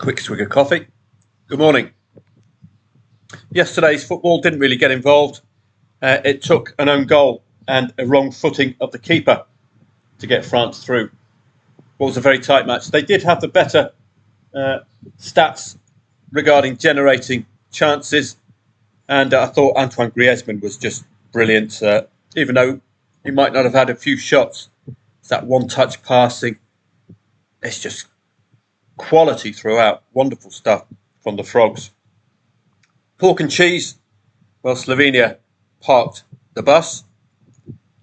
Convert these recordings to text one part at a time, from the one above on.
Quick swig of coffee. Good morning. Yesterday's football didn't really get involved. It took an own goal and a wrong footing of the keeper to get France through. It was a very tight match. They did have the better stats regarding generating chances, and I thought Antoine Griezmann was just brilliant. Even though he might not have had a few shots, it's that one-touch passing. It's just quality throughout. Wonderful stuff from the Frogs. Pork and cheese. Well, Slovenia parked the bus.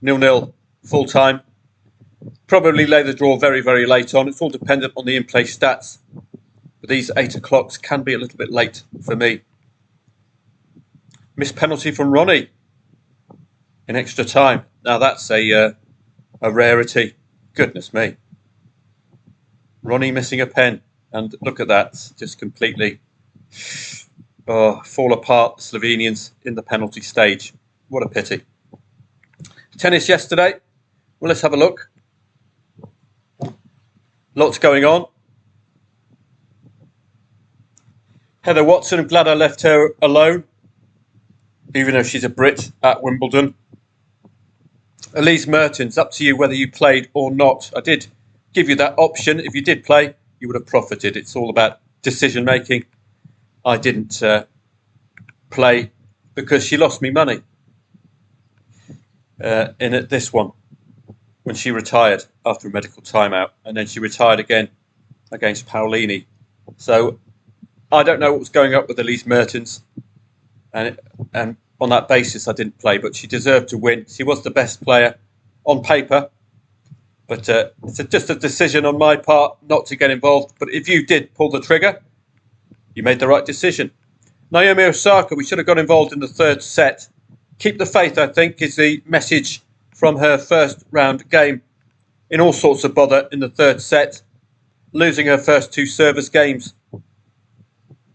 0-0 full time. Probably lay the draw very, very late on. It's all dependent on the in-play stats. But these 8 o'clocks can be a little bit late for me. Missed penalty from Ronnie in extra time. Now that's a rarity. Goodness me. Ronnie missing a pen, and look at that, just completely fall apart, the Slovenians in the penalty stage. What a pity. Tennis yesterday. Well, let's have a look. Lots going on. Heather Watson, I'm glad I left her alone, even though she's a Brit at Wimbledon. Elise Mertens, up to you whether you played or not. I did give you that option. If you did play, you would have profited. It's all about decision making. I didn't play because she lost me money in this one when she retired after a medical timeout, and then she retired again against Paolini. So I don't know what was going up with Elise Mertens, and on that basis I didn't play, but she deserved to win. She was the best player on paper. But it's just a decision on my part not to get involved. But if you did pull the trigger, you made the right decision. Naomi Osaka, we should have got involved in the third set. Keep the faith, I think, is the message from her first round game. In all sorts of bother in the third set, losing her first 2 service games.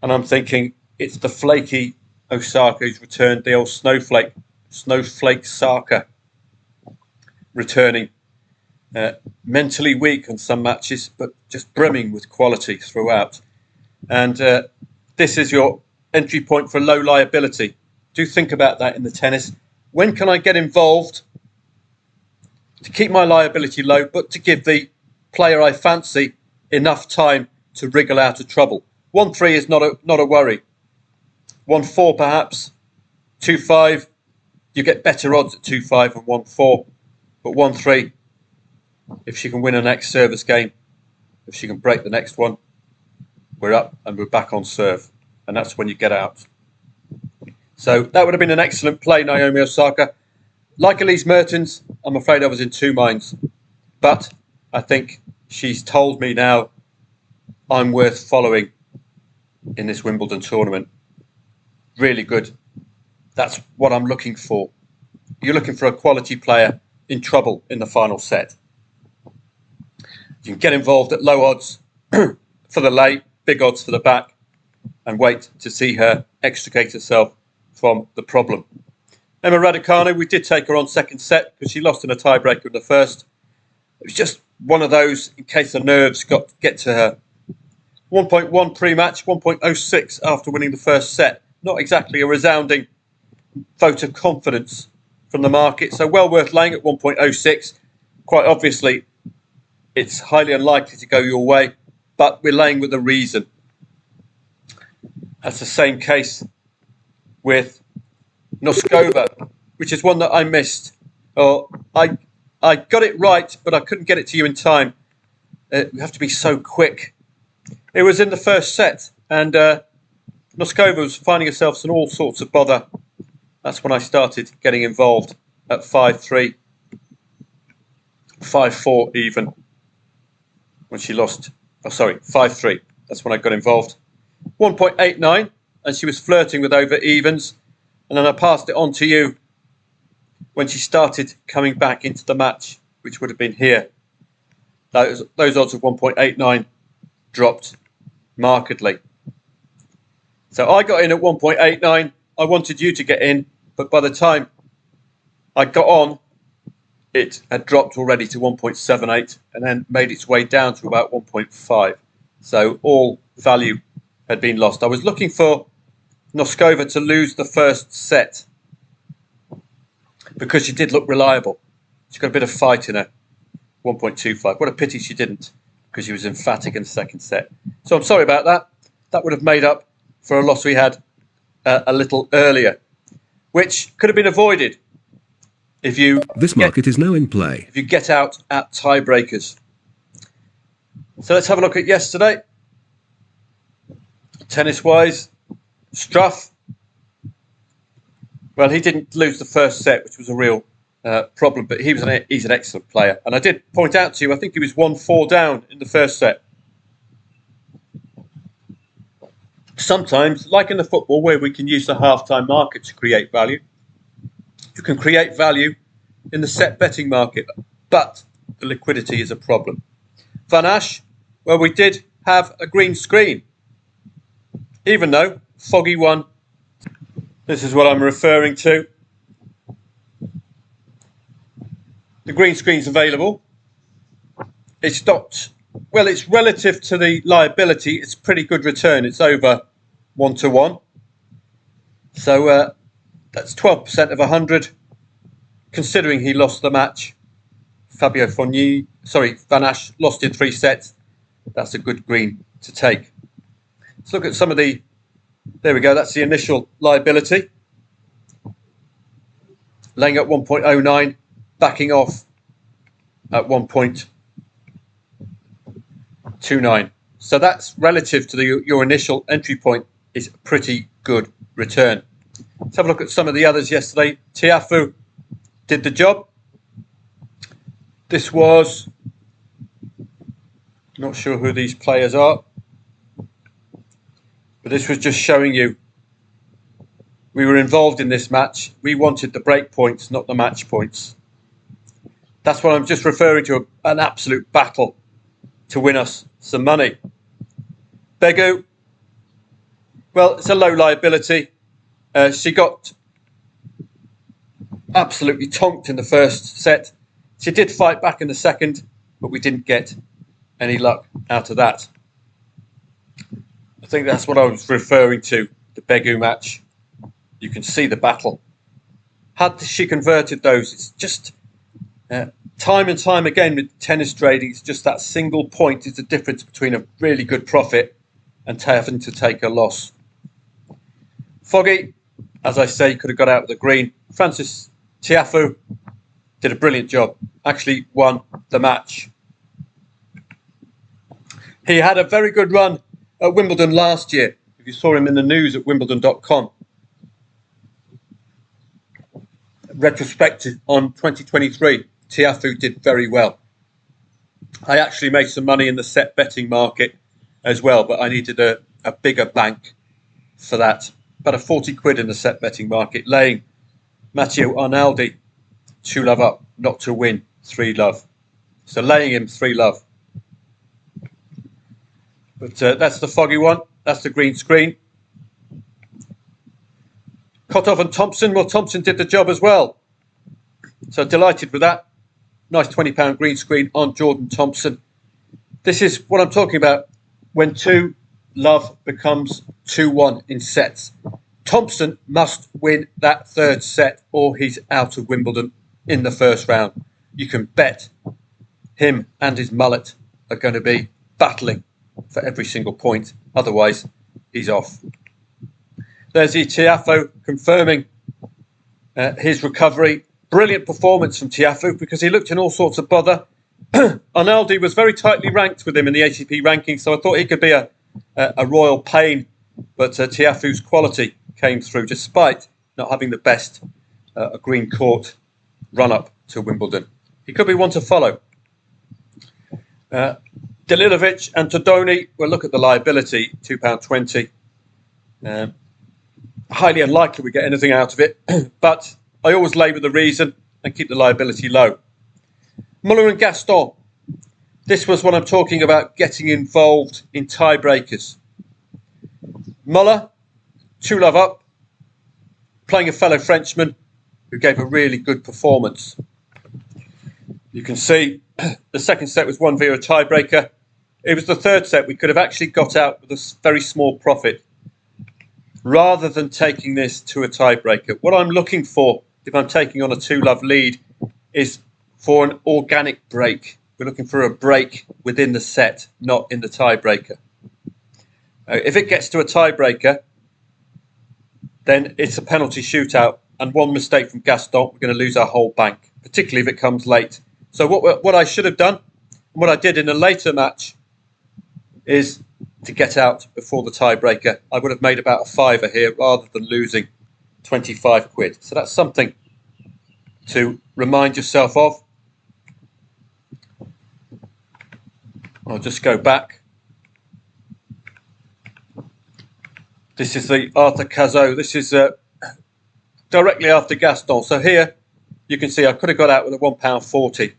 And I'm thinking it's the flaky Osaka who's returned, the old snowflake Saka returning. Mentally weak on some matches, but just brimming with quality throughout. And this is your entry point for low liability. Do think about that in the tennis. When can I get involved to keep my liability low, but to give the player I fancy enough time to wriggle out of trouble? 1-3 is not a worry. 1-4 perhaps. 2-5, you get better odds at 2-5 and 1-4. But 1-3, if she can win her next service game, if she can break the next one, we're up and we're back on serve. And that's when you get out. So that would have been an excellent play, Naomi Osaka. Like Elise Mertens, I'm afraid I was in 2 minds. But I think she's told me now I'm worth following in this Wimbledon tournament. Really good. That's what I'm looking for. You're looking for a quality player in trouble in the final set. You can get involved at low odds for the lay, big odds for the back, and wait to see her extricate herself from the problem. Emma Raducanu, we did take her on second set because she lost in a tiebreaker in the first. It was just one of those in case the nerves get to her. 1.1 pre-match, 1.06 after winning the first set. Not exactly a resounding vote of confidence from the market, so well worth laying at 1.06. Quite obviously, it's highly unlikely to go your way, but we're laying with a reason. That's the same case with Noskova, which is one that I missed. I got it right, but I couldn't get it to you in time. We have to be so quick. It was in the first set, and Noskova was finding herself in all sorts of bother. That's when I started getting involved at 5-3, 5-4 even. When she lost, 5-3. That's when I got involved. 1.89, and she was flirting with over evens. And then I passed it on to you when she started coming back into the match, which would have been here. Those odds of 1.89 dropped markedly. So I got in at 1.89. I wanted you to get in, but by the time I got on, it had dropped already to 1.78 and then made its way down to about 1.5. So all value had been lost. I was looking for Noskova to lose the first set because she did look reliable. She's got a bit of fight in her. 1.25. What a pity she didn't, because she was emphatic in the second set. So I'm sorry about that. That would have made up for a loss we had a little earlier, which could have been avoided if you... This market is now in play. If you get out at tiebreakers. So let's have a look at yesterday. Tennis-wise, Struff. Well, he didn't lose the first set, which was a real problem, but he's an excellent player. And I did point out to you, I think he was 1-4 down in the first set. Sometimes, like in the football, where we can use the half-time market to create value, you can create value in the set betting market, but the liquidity is a problem. Van Asch, well, we did have a green screen, even though Foggy won. This is what I'm referring to. The green screen's available. It's not, well, it's relative to the liability. It's pretty good return. It's over 1-1. So that's 12% of 100. Considering he lost the match, Van Asch lost in 3 sets. That's a good green to take. Let's look at some of the, there we go, that's the initial liability. Laying at 1.09, backing off at 1.29. So that's relative to your initial entry point, is a pretty good return. Let's have a look at some of the others yesterday. Tiafoe did the job. This was, not sure who these players are, but this was just showing you we were involved in this match. We wanted the break points, not the match points. That's what I'm just referring to, an absolute battle to win us some money. Begu, well, it's a low liability. She got absolutely tonked in the first set. She did fight back in the second, but we didn't get any luck out of that. I think that's what I was referring to, the Begu match. You can see the battle. Had she converted those, it's just time and time again with tennis trading, it's just that single point is the difference between a really good profit and having to take a loss. Foggy, as I say, could have got out with the green. Frances Tiafoe did a brilliant job. Actually won the match. He had a very good run at Wimbledon last year. If you saw him in the news at Wimbledon.com. Retrospective on 2023, Tiafoe did very well. I actually made some money in the set betting market as well, but I needed a bigger bank for that. About a 40 quid in the set betting market, laying Matteo Arnaldi 2-love up, not to win 3-love. So laying him 3-love. But that's the Foggy one. That's the green screen. Kotov and Thompson. Well, Thompson did the job as well. So delighted with that. Nice £20 green screen on Jordan Thompson. This is what I'm talking about when 2-love becomes 2-1 in sets. Thompson must win that third set or he's out of Wimbledon in the first round. You can bet him and his mullet are going to be battling for every single point. Otherwise, he's off. There's the Tiafoe confirming his recovery. Brilliant performance from Tiafoe because he looked in all sorts of bother. Arnaldi was very tightly ranked with him in the ATP ranking, so I thought he could be a royal pain. But Tiafoe's quality came through despite not having the best green court run-up to Wimbledon. He could be one to follow. Dalilovic and Todoni, well, look at the liability, £2.20. Highly unlikely we get anything out of it, but I always labour the reason and keep the liability low. Muller and Gaston. This was what I'm talking about, getting involved in tiebreakers. Muller, 2-love up, playing a fellow Frenchman who gave a really good performance. You can see the second set was won via a tiebreaker. it was the third set. We could have actually got out with a very small profit rather than taking this to a tiebreaker. What I'm looking for, if I'm taking on a 2-love lead, is for an organic break. We're looking for a break within the set, not in the tiebreaker. If it gets to a tiebreaker, then it's a penalty shootout, and one mistake from Gaston, we're going to lose our whole bank, particularly if it comes late. So what I should have done, and what I did in a later match, is to get out before the tiebreaker. I would have made about a fiver here rather than losing 25 quid. So that's something to remind yourself of. I'll just go back. This is the Arthur Cazot. This is directly after Gaston. So here you can see I could have got out with a £1.40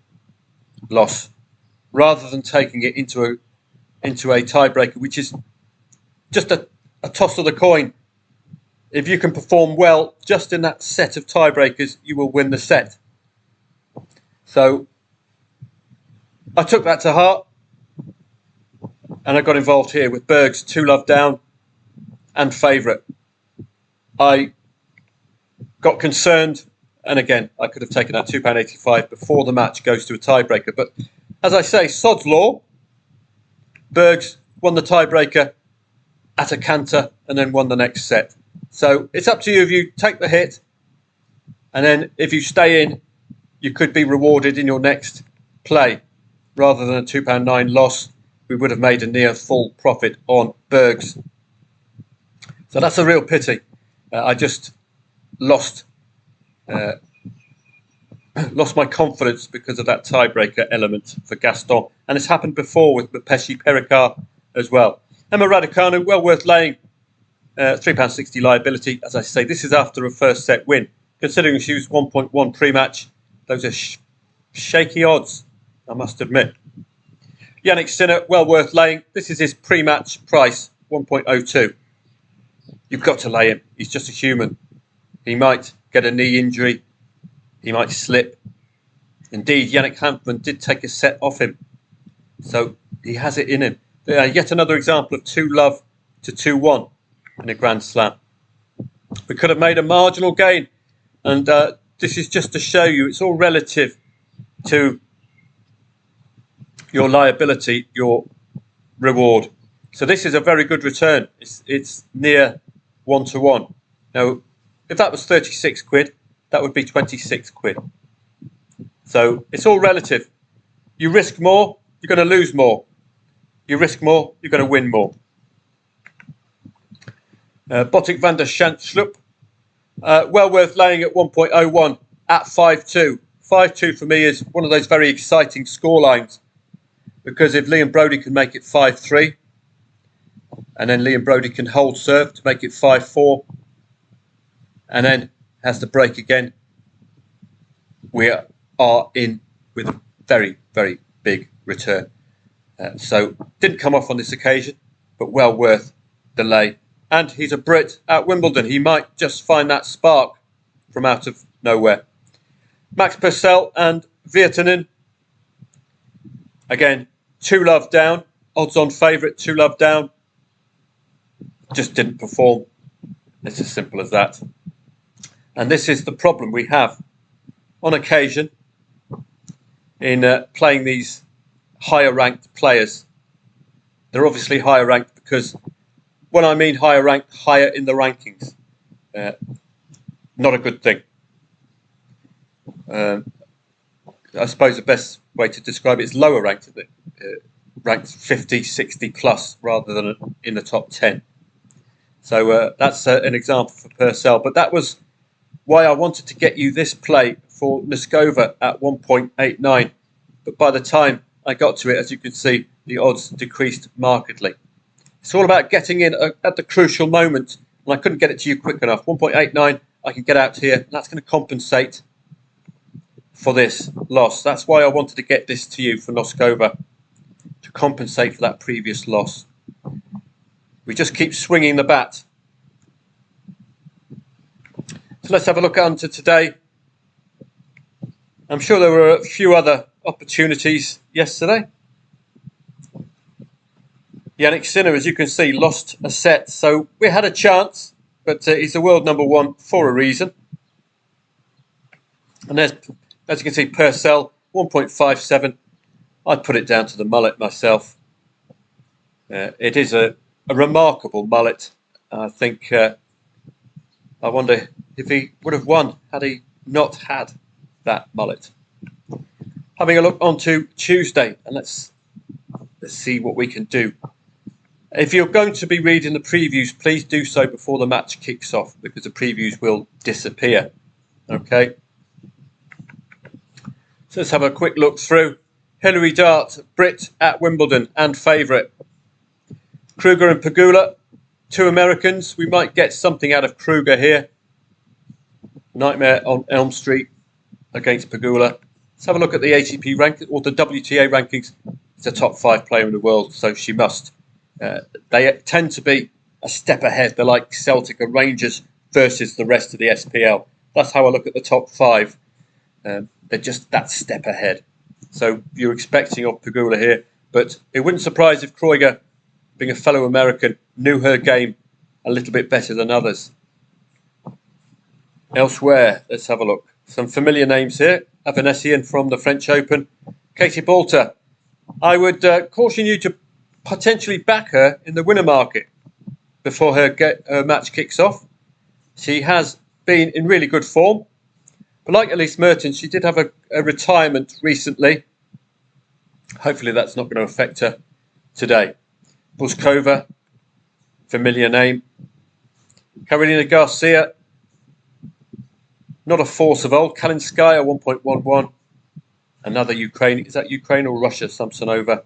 loss rather than taking it into a tiebreaker, which is just a toss of the coin. If you can perform well just in that set of tiebreakers, you will win the set. So I took that to heart, and I got involved here with Berg's 2-love down and favourite. I got concerned, and again, I could have taken that £2.85 before the match goes to a tiebreaker. But as I say, sod's law. Berg's won the tiebreaker at a canter and then won the next set. So it's up to you if you take the hit, and then if you stay in, you could be rewarded in your next play. Rather than a £2.9 loss, we would have made a near full profit on Berg's. So that's a real pity. I just lost my confidence because of that tiebreaker element for Gaston. And it's happened before with Peshi Pericard as well. Emma Raducanu, well worth laying. £3.60 liability. As I say, this is after a first set win. Considering she was 1.1 pre-match, those are shaky odds, I must admit. Yannick Sinner, well worth laying. This is his pre-match price, 1.02. You've got to lay him. He's just a human. He might get a knee injury. He might slip. Indeed, Yannick Hanfmann did take a set off him. So he has it in him. Yet another example of 2-love to 2-1 in a Grand Slam. We could have made a marginal gain. And this is just to show you it's all relative to your liability, your reward. So this is a very good return. It's near 1-to-1. Now, if that was 36 quid, that would be 26 quid. So it's all relative. You risk more, you're going to lose more. You risk more, you're going to win more. Botic van der Schansloop, well worth laying at 1.01 at 5-2. 5-2 for me is one of those very exciting scorelines, because if Liam Brody can make it 5-3, and then Liam Brody can hold serve to make it 5-4, and then has the break again, we are in with a very, very big return. So didn't come off on this occasion, but well worth the lay. And he's a Brit at Wimbledon. He might just find that spark from out of nowhere. Max Purcell and Virtanen. Again, 2-love down. Odds on favourite, 2-love down. Just didn't perform. It's as simple as that. And this is the problem we have on occasion in playing these higher ranked players. They're obviously higher ranked because, when I mean higher ranked, higher in the rankings. Not a good thing. I suppose the best way to describe it is lower ranked, ranked 50, 60 plus rather than in the top 10. So that's an example for Purcell. But that was why I wanted to get you this play for Noskova at 1.89. But by the time I got to it, as you can see, the odds decreased markedly. It's all about getting in at the crucial moment, and I couldn't get it to you quick enough. 1.89, I can get out here, and that's going to compensate for this loss. That's why I wanted to get this to you for Noskova, to compensate for that previous loss. We just keep swinging the bat. So let's have a look onto today. I'm sure there were a few other opportunities yesterday. Yannick Sinner, as you can see, lost a set. So we had a chance, but he's the world number one for a reason. And there's, as you can see, Purcell, 1.57. I'd put it down to the mullet myself. It is a remarkable mullet. I think, I wonder if he would have won had he not had that mullet. Having a look onto Tuesday, and let's see what we can do. If you're going to be reading the previews, please do so before the match kicks off, because the previews will disappear. Okay. So let's have a quick look through. Hilary Dart, Brit at Wimbledon and favourite. Kruger and Pegula, two Americans. We might get something out of Kruger here. Nightmare on Elm Street against Pegula. Let's have a look at the ATP rank or the WTA rankings. It's a top 5 player in the world, so she must. They tend to be a step ahead. They're like Celtic and Rangers versus the rest of the SPL. That's how I look at the top 5. They're just that step ahead. So you're expecting of Pegula here, but it wouldn't surprise if Kruger, being a fellow American, knew her game a little bit better than others. Elsewhere, let's have a look. Some familiar names here. Avanesian from the French Open. Katie Boulter. I would caution you to potentially back her in the winner market before her match kicks off. She has been in really good form. But like Elise Mertens, she did have a retirement recently. Hopefully that's not going to affect her today. Buskova, familiar name. Carolina Garcia, not a force of old. Kalinskaya, 1.11. Another Ukraine. Is that Ukraine or Russia? Samsonova.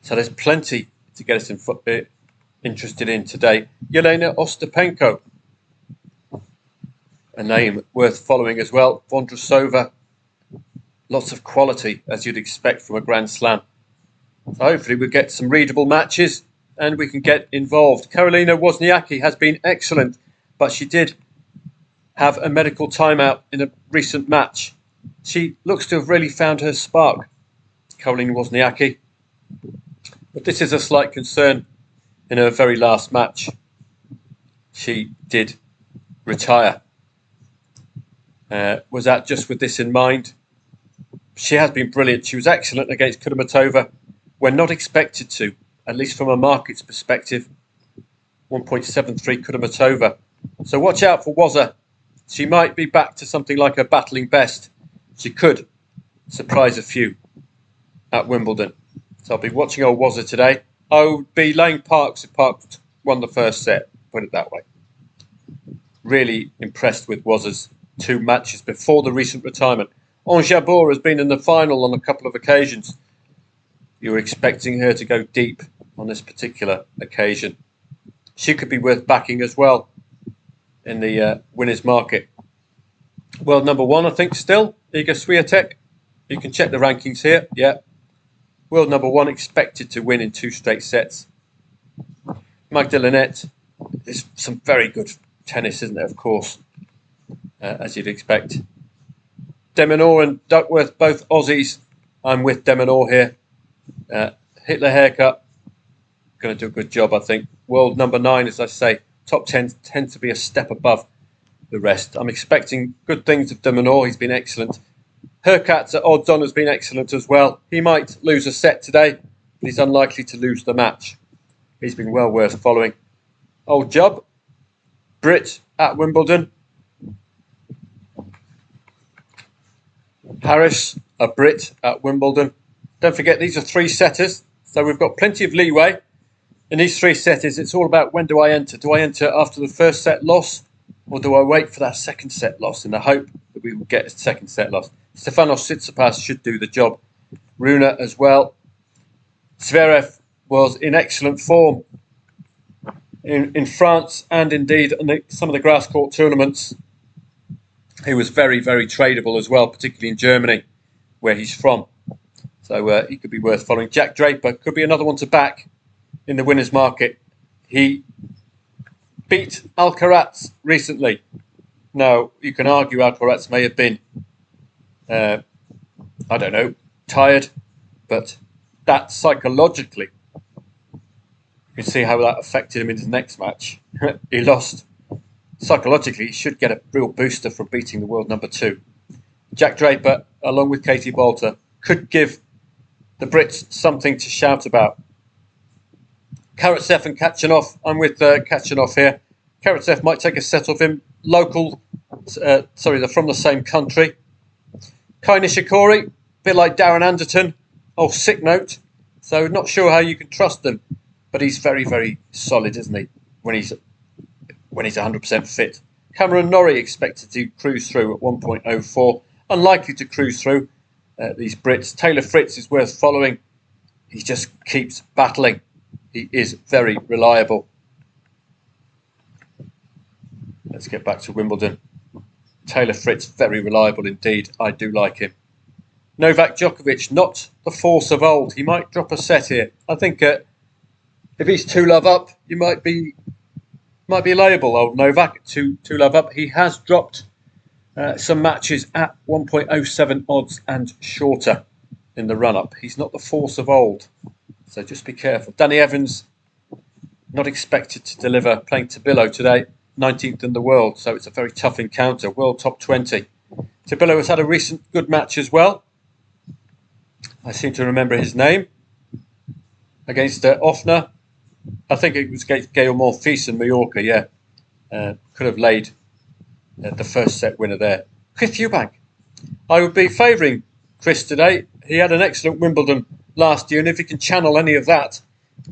So there's plenty to get us interested in today. Yelena Ostapenko, a name worth following as well. Vondrousova, lots of quality as you'd expect from a Grand Slam. So hopefully we'll get some readable matches and we can get involved. Karolina Wozniacki has been excellent, but she did have a medical timeout in a recent match. She looks to have really found her spark, Karolina Wozniacki. But this is a slight concern in her very last match. She did retire. Was that just with this in mind? She has been brilliant. She was excellent against Kudermetova when not expected to, at least from a market's perspective. 1.73 Kudermetova. So watch out for Wozza. She might be back to something like her battling best. She could surprise a few at Wimbledon. So I'll be watching old Wozza today. I would be laying Parks if Parks won the first set, put it that way. Really impressed with Wozza's 2 matches before the recent retirement. Ons Jabeur has been in the final on a couple of occasions. You were expecting her to go deep on this particular occasion. She could be worth backing as well in the winners market. World number 1, I think, still, Iga Swiatek. You can check the rankings here. Yeah. World number 1 expected to win in 2 straight sets. Magda Linette. There's some very good tennis, isn't there, of course, as you'd expect. De Minaur and Duckworth, both Aussies. I'm with De Minaur here. Hitler haircut. Going to do a good job, I think. World number 9, as I say. Top 10 tends to be a step above the rest. I'm expecting good things of De Minaur. He's been excellent. Hurkacz at odds on has been excellent as well. He might lose a set today, but he's unlikely to lose the match. He's been well worth following. Old Jubb, Brit at Wimbledon. Harris, a Brit at Wimbledon. Don't forget, these are 3-setters, so we've got plenty of leeway. In these 3-setters, it's all about when do I enter. Do I enter after the first set loss, or do I wait for that second set loss in the hope that we will get a second set loss? Stefanos Tsitsipas should do the job. Rune as well. Zverev was in excellent form in France and indeed in some of the grass court tournaments. He was very, very tradable as well, particularly in Germany, where he's from. So he could be worth following. Jack Draper could be another one to back in the winners market. He beat Alcaraz recently. Now, you can argue Alcaraz may have been, I don't know, tired, but that psychologically You can see how that affected him in his next match. He lost. Psychologically, he should get a real booster from beating the world number 2. Jack Draper, along with Katie Boulter, could give the Brits something to shout about. Karatsev and Kachanov. I'm with Kachanov here. Karatsev might take a set off him. They're from the same country. Kai Nishikori, a bit like Darren Anderton. Oh, sick note. So not sure how you can trust them. But he's very, very solid, isn't he? When he's 100% fit. Cameron Norrie expected to cruise through at 1.04. Unlikely to cruise through these Brits. Taylor Fritz is worth following. He just keeps battling. He is very reliable. Let's get back to Wimbledon. Taylor Fritz, very reliable indeed. I do like him. Novak Djokovic, not the force of old. He might drop a set here. I think if he's 2-love up, you might be liable, old Novak. 2-love up. He has dropped some matches at 1.07 odds and shorter in the run-up. He's not the force of old, so just be careful. Danny Evans, not expected to deliver, playing Tabillo today, 19th in the world, so it's a very tough encounter. World top 20. Tabillo has had a recent good match as well. I seem to remember his name. Against Offner. I think it was against Gael Monfils in Mallorca, yeah. Could have laid the first set winner there. Chris Eubank. I would be favouring Chris today. He had an excellent Wimbledon last year, and if he can channel any of that,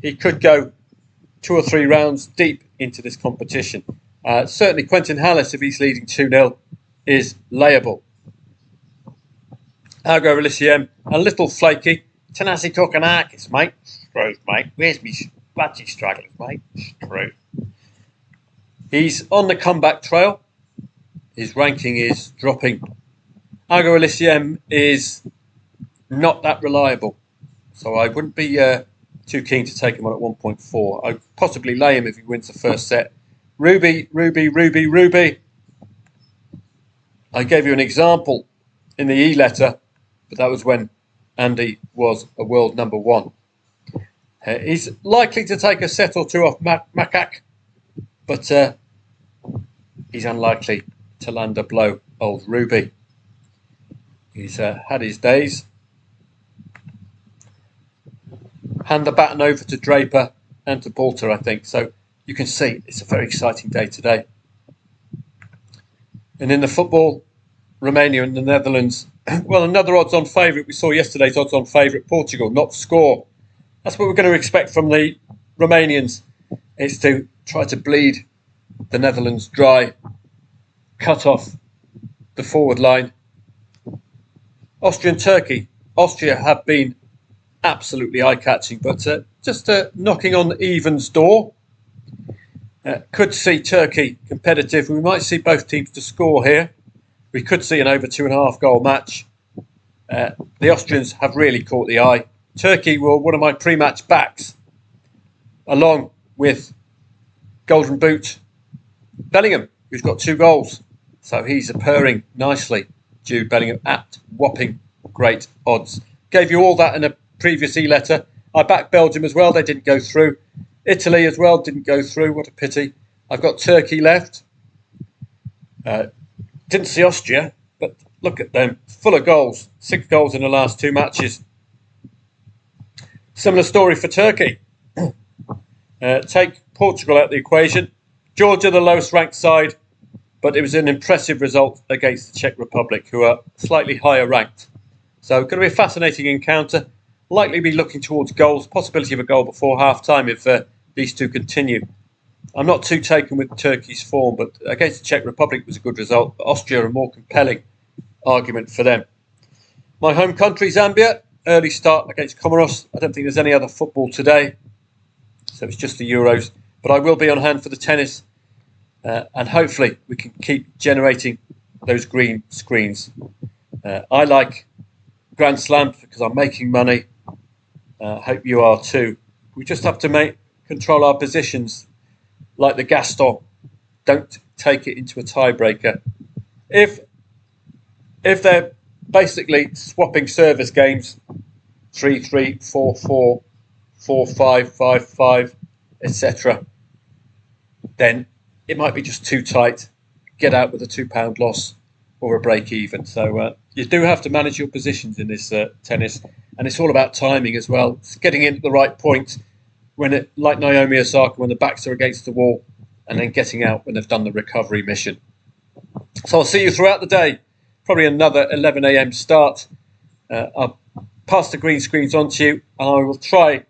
he could go 2 or 3 rounds deep into this competition. Certainly Quentin Hallis, if he's leading 2-0, is layable. Algo Elysium, a little flaky. Tanasi Kokonakis, mate. Screw, mate. Where's me bloody stragglers, mate? Screw. He's on the comeback trail. His ranking is dropping. Algo Elysium is not that reliable. So I wouldn't be too keen to take him on at 1.4. I'd possibly lay him if he wins the first set. Ruby. I gave you an example in the E-letter, but that was when Andy was a world number 1. He's likely to take a set or 2 off Makak, but he's unlikely to land a blow, old Ruby. He's had his days. Hand the baton over to Draper and to Boulter, I think. So you can see it's a very exciting day today. And in the football, Romania and the Netherlands. Well, another odds-on favourite. We saw yesterday's odds-on favourite, Portugal, not score. That's what we're going to expect from the Romanians. Is to try to bleed the Netherlands dry, cut off the forward line. Austria and Turkey. Austria have been absolutely eye-catching, but just knocking on Even's door. Could see Turkey competitive. We might see both teams to score here. We could see an over 2.5 goal match. The Austrians have really caught the eye. Turkey were one of my pre-match backs, along with Golden Boot Bellingham, who's got 2 goals. So he's purring nicely, Jude Bellingham, at whopping great odds. Gave you all that in a previous E-letter. I backed Belgium as well. They didn't go through. Italy as well didn't go through. What a pity. I've got Turkey left. Didn't see Austria, but look at them. Full of goals. 6 goals in the last 2 matches. Similar story for Turkey. Take Portugal out of the equation. Georgia, the lowest ranked side, but it was an impressive result against the Czech Republic, who are slightly higher ranked. So going to be a fascinating encounter. Likely be looking towards goals. Possibility of a goal before half-time if these two continue. I'm not too taken with Turkey's form, but against the Czech Republic was a good result. But Austria, a more compelling argument for them. My home country, Zambia, early start against Comoros. I don't think there's any other football today, so it's just the Euros. But I will be on hand for the tennis, and hopefully we can keep generating those green screens. I like Grand Slams because I'm making money. Hope you are too. We just have to control our positions like the Gaston. Don't take it into a tiebreaker. If they're basically swapping service games, 3-3, 4-4, 4-5, 5-5, etc., then it might be just too tight. Get out with a £2 loss or a break even. So you do have to manage your positions in this tennis, and it's all about timing as well. It's getting in at the right point when it, like Naomi Osaka, when the backs are against the wall, and then getting out when they've done the recovery mission. So I'll see you throughout the day. Probably another 11 a.m. start. I'll pass the green screens on to you, and I will try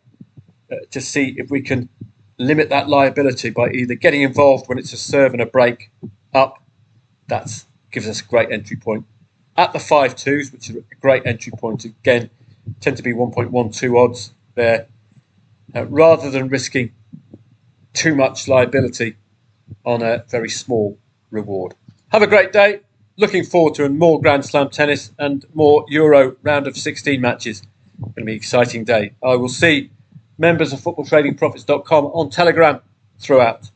to see if we can limit that liability by either getting involved when it's a serve and a break up. That gives us a great entry point at the 5-2s, which is a great entry point. Again, tend to be 1.12 odds there, rather than risking too much liability on a very small reward. Have a great day. Looking forward to more Grand Slam tennis and more Euro round of 16 matches. It's going to be an exciting day. I will see members of footballtradingprofits.com on Telegram throughout.